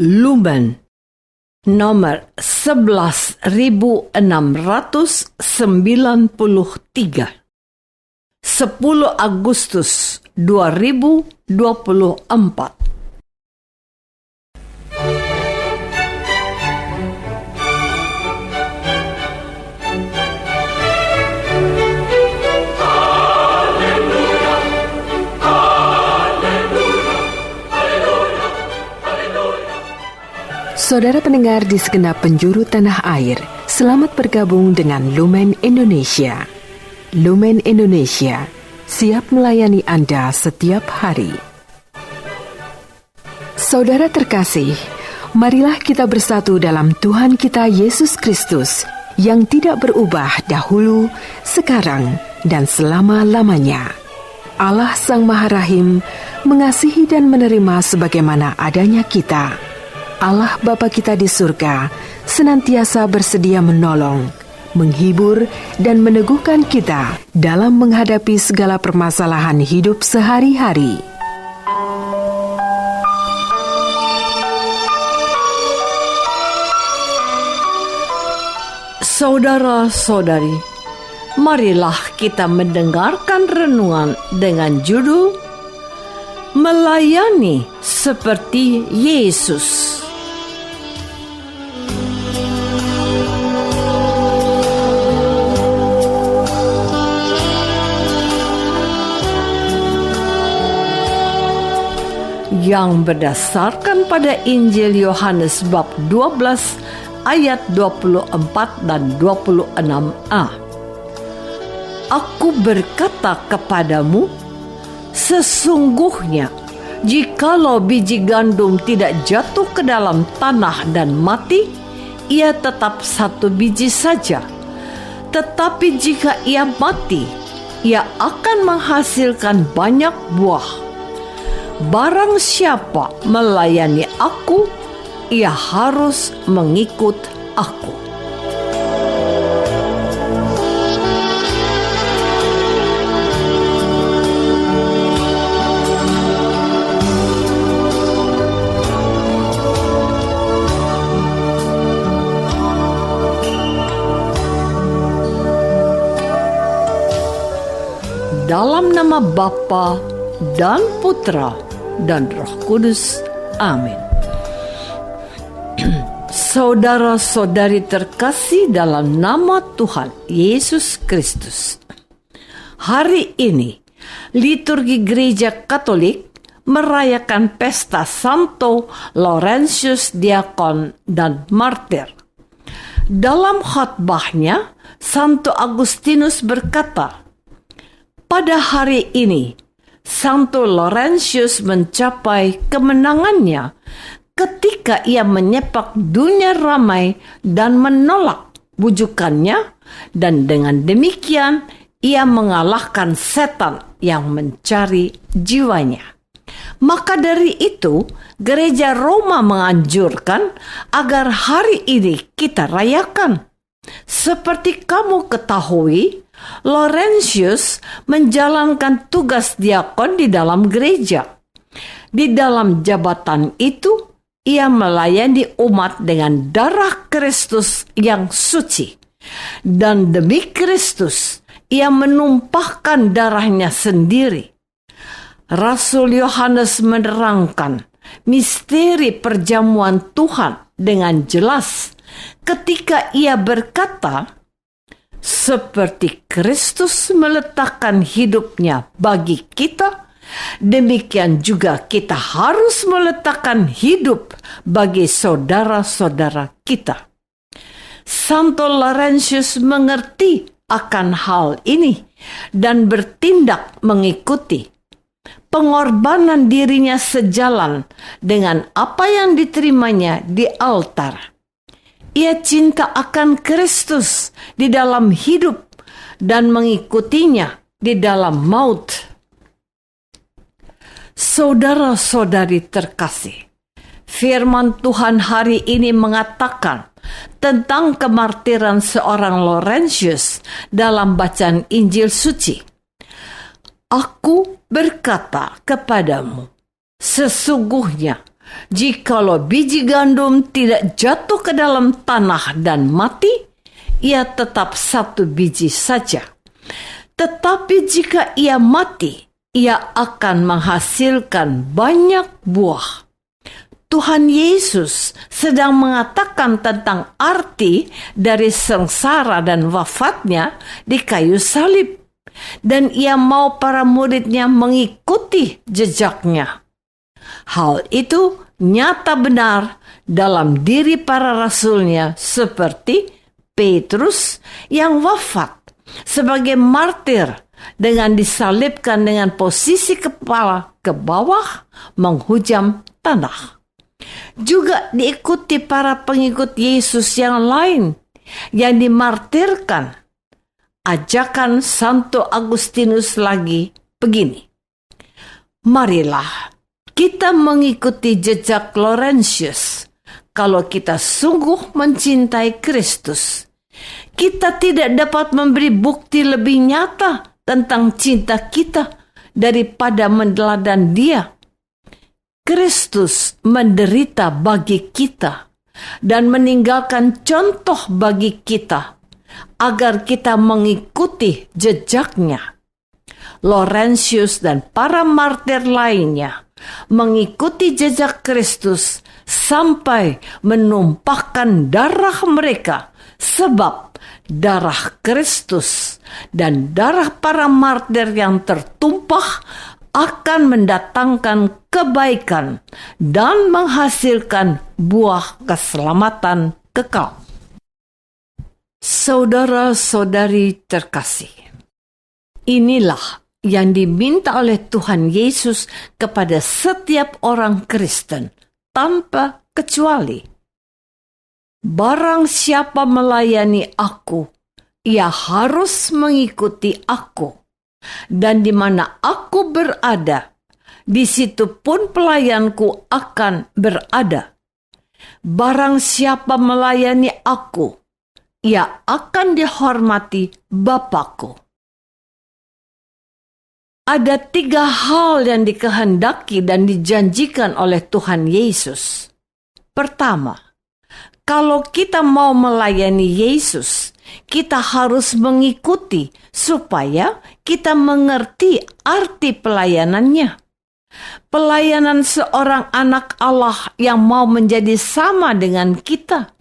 Lumen nomor 11.693, 10 Agustus 2024. Saudara pendengar di segenap penjuru tanah air, selamat bergabung dengan Lumen Indonesia. Lumen Indonesia, siap melayani Anda setiap hari. Saudara terkasih, marilah kita bersatu dalam Tuhan kita Yesus Kristus yang tidak berubah dahulu, sekarang, dan selama-lamanya. Allah Sang Maha Rahim mengasihi dan menerima sebagaimana adanya kita. Allah Bapa kita di surga senantiasa bersedia menolong, menghibur, dan meneguhkan kita dalam menghadapi segala permasalahan hidup sehari-hari. Saudara-saudari, marilah kita mendengarkan renungan dengan judul Melayani seperti Yesus. Yang berdasarkan pada Injil Yohanes bab 12 ayat 24 dan 26a. Aku berkata kepadamu, sesungguhnya jikalau biji gandum tidak jatuh ke dalam tanah dan mati, ia tetap satu biji saja. Tetapi jika ia mati, ia akan menghasilkan banyak buah. Barang siapa melayani aku, ia harus mengikut aku. Dalam nama Bapa dan Putra dan Roh Kudus. Amin. Saudara-saudari terkasih dalam nama Tuhan Yesus Kristus. Hari ini, liturgi Gereja Katolik merayakan pesta Santo Laurentius Diakon dan Martir. Dalam khotbahnya, Santo Agustinus berkata, pada hari ini, Santo Laurentius mencapai kemenangannya ketika ia menyepak dunia ramai dan menolak bujukannya, dan dengan demikian ia mengalahkan setan yang mencari jiwanya. Maka dari itu, Gereja Roma menganjurkan agar hari ini kita rayakan. Seperti kamu ketahui, Laurentius menjalankan tugas diakon di dalam gereja. Di dalam jabatan itu, ia melayani umat dengan darah Kristus yang suci. Dan demi Kristus, ia menumpahkan darahnya sendiri. Rasul Yohanes menerangkan misteri perjamuan Tuhan dengan jelas ketika ia berkata, seperti Kristus meletakkan hidupnya bagi kita, demikian juga kita harus meletakkan hidup bagi saudara-saudara kita. Santo Laurentius mengerti akan hal ini dan bertindak mengikuti. Pengorbanan dirinya sejalan dengan apa yang diterimanya di altar. Ia cinta akan Kristus di dalam hidup dan mengikutinya di dalam maut. Saudara-saudari terkasih, firman Tuhan hari ini mengatakan tentang kemartiran seorang Laurentius dalam bacaan Injil Suci. Aku berkata kepadamu, sesungguhnya Jikalau biji gandum tidak jatuh ke dalam tanah dan mati, ia tetap satu biji saja. Tetapi jika ia mati, ia akan menghasilkan banyak buah. Tuhan Yesus sedang mengatakan tentang arti dari sengsara dan wafatnya di kayu salib. Dan ia mau para muridnya mengikuti jejaknya. Hal itu nyata benar dalam diri para rasulnya seperti Petrus yang wafat sebagai martir dengan disalibkan dengan posisi kepala ke bawah menghujam tanah. Juga diikuti para pengikut Yesus yang lain yang dimartirkan. Ajakan Santo Agustinus lagi begini. Marilah kita mengikuti jejak Laurentius. Kalau kita sungguh mencintai Kristus, kita tidak dapat memberi bukti lebih nyata tentang cinta kita daripada meneladani Dia. Kristus menderita bagi kita dan meninggalkan contoh bagi kita agar kita mengikuti jejaknya. Laurentius dan para martir lainnya mengikuti jejak Kristus sampai menumpahkan darah mereka, sebab darah Kristus dan darah para martir yang tertumpah akan mendatangkan kebaikan dan menghasilkan buah keselamatan kekal. Saudara-saudari terkasih, inilah yang diminta oleh Tuhan Yesus kepada setiap orang Kristen tanpa kecuali. Barang siapa melayani aku, ia harus mengikuti aku. Dan di mana aku berada, di situ pun pelayanku akan berada. Barang siapa melayani aku, ia akan dihormati Bapa-Ku. Ada 3 hal yang dikehendaki dan dijanjikan oleh Tuhan Yesus. Pertama, kalau kita mau melayani Yesus, kita harus mengikuti supaya kita mengerti arti pelayanannya. Pelayanan seorang anak Allah yang mau menjadi sama dengan kita.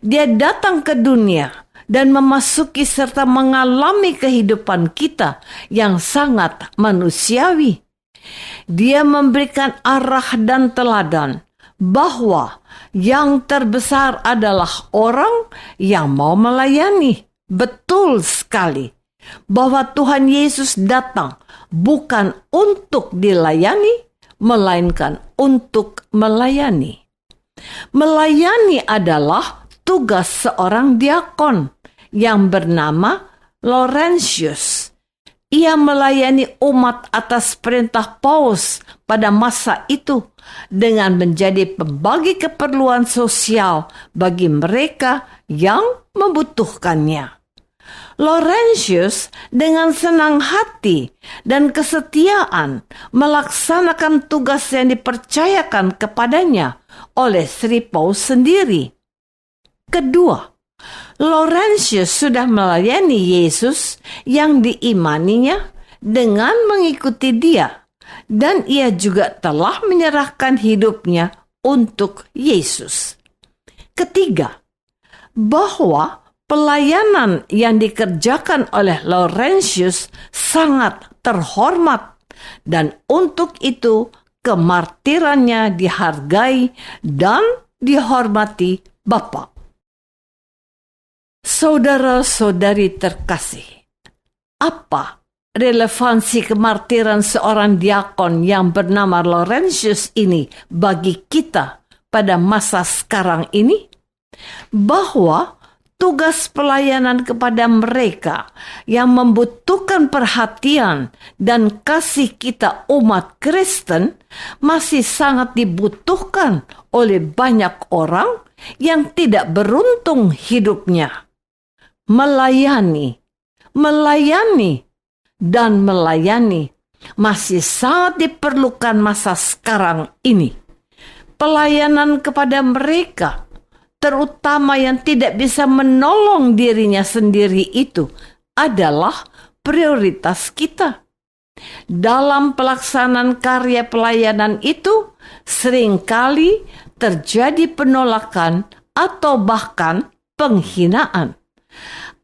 Dia datang ke dunia dan memasuki serta mengalami kehidupan kita yang sangat manusiawi. Dia memberikan arah dan teladan bahwa yang terbesar adalah orang yang mau melayani. Betul sekali bahwa Tuhan Yesus datang bukan untuk dilayani, melainkan untuk melayani. Melayani adalah tugas seorang diakon yang bernama Laurentius. Ia melayani umat atas perintah Paus pada masa itu dengan menjadi pembagi keperluan sosial bagi mereka yang membutuhkannya. Laurentius dengan senang hati dan kesetiaan melaksanakan tugas yang dipercayakan kepadanya oleh Sri Paus sendiri. Kedua, Laurentius sudah melayani Yesus yang diimaninya dengan mengikuti Dia, dan ia juga telah menyerahkan hidupnya untuk Yesus. Ketiga, bahwa pelayanan yang dikerjakan oleh Laurentius sangat terhormat, dan untuk itu kemartirannya dihargai dan dihormati Bapa. Saudara-saudari terkasih, apa relevansi kemartiran seorang diakon yang bernama Laurentius ini bagi kita pada masa sekarang ini? Bahwa tugas pelayanan kepada mereka yang membutuhkan perhatian dan kasih kita umat Kristen masih sangat dibutuhkan oleh banyak orang yang tidak beruntung hidupnya. Melayani masih sangat diperlukan masa sekarang ini. pelayanan kepada mereka, terutama yang tidak bisa menolong dirinya sendiri, itu adalah prioritas kita. Dalam pelaksanaan karya pelayanan itu, seringkali terjadi penolakan atau bahkan penghinaan.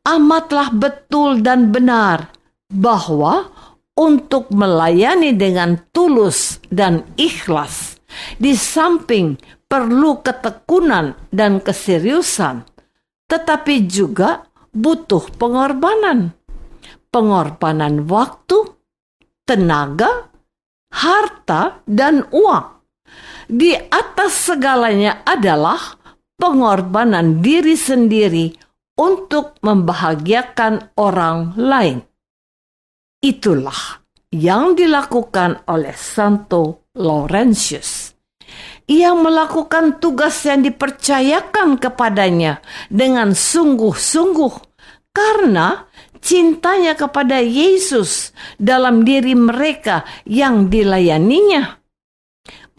Amatlah betul dan benar bahwa untuk melayani dengan tulus dan ikhlas, di samping perlu ketekunan dan keseriusan, tetapi juga butuh pengorbanan. Pengorbanan waktu, tenaga, harta, dan uang. Di atas segalanya adalah pengorbanan diri sendiri untuk membahagiakan orang lain. Itulah yang dilakukan oleh Santo Laurentius. Ia melakukan tugas yang dipercayakan kepadanya dengan sungguh-sungguh karena cintanya kepada Yesus dalam diri mereka yang dilayaninya.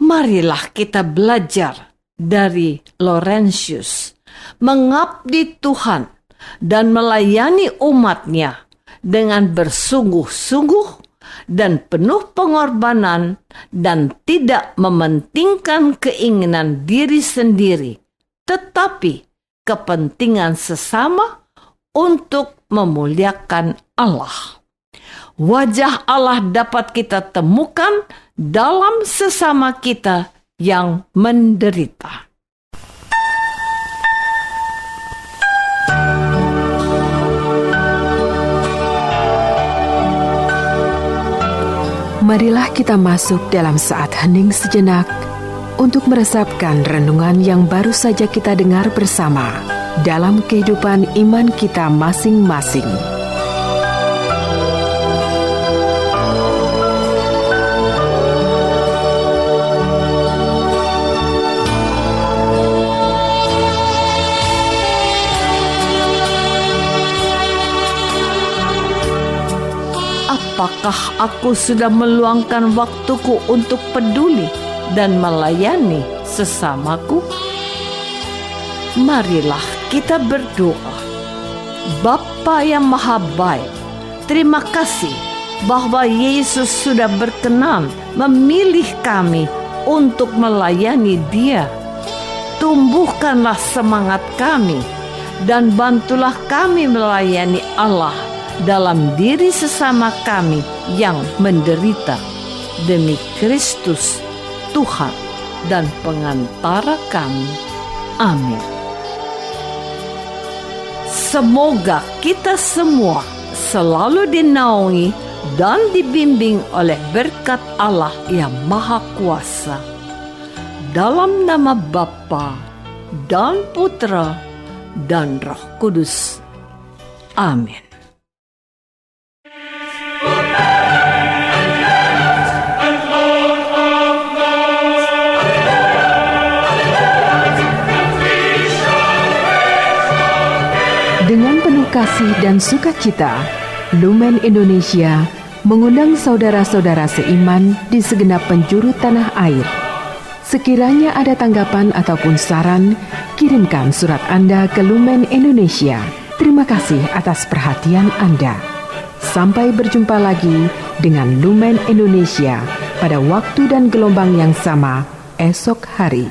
Marilah kita belajar dari Laurentius, mengabdi Tuhan dan melayani umatnya dengan bersungguh-sungguh dan penuh pengorbanan, dan tidak mementingkan keinginan diri sendiri, tetapi kepentingan sesama untuk memuliakan Allah. Wajah Allah dapat kita temukan dalam sesama kita yang menderita. Marilah kita masuk dalam saat hening sejenak untuk meresapkan renungan yang baru saja kita dengar bersama dalam kehidupan iman kita masing-masing. Apakah aku sudah meluangkan waktuku untuk peduli dan melayani sesamaku? Marilah kita berdoa. Bapa yang Maha Baik, terima kasih bahwa Yesus sudah berkenan memilih kami untuk melayani Dia. Tumbuhkanlah semangat kami dan bantulah kami melayani Allah dalam diri sesama kami yang menderita, demi Kristus, Tuhan dan pengantara kami. Amin. Semoga kita semua selalu dinaungi dan dibimbing oleh berkat Allah yang Maha Kuasa. Dalam nama Bapa dan Putra dan Roh Kudus. Amin. Dengan penuh kasih dan sukacita, Lumen Indonesia mengundang saudara-saudara seiman di segenap penjuru tanah air. Sekiranya ada tanggapan ataupun saran, kirimkan surat Anda ke Lumen Indonesia. Terima kasih atas perhatian Anda. Sampai berjumpa lagi dengan Lumen Indonesia pada waktu dan gelombang yang sama esok hari.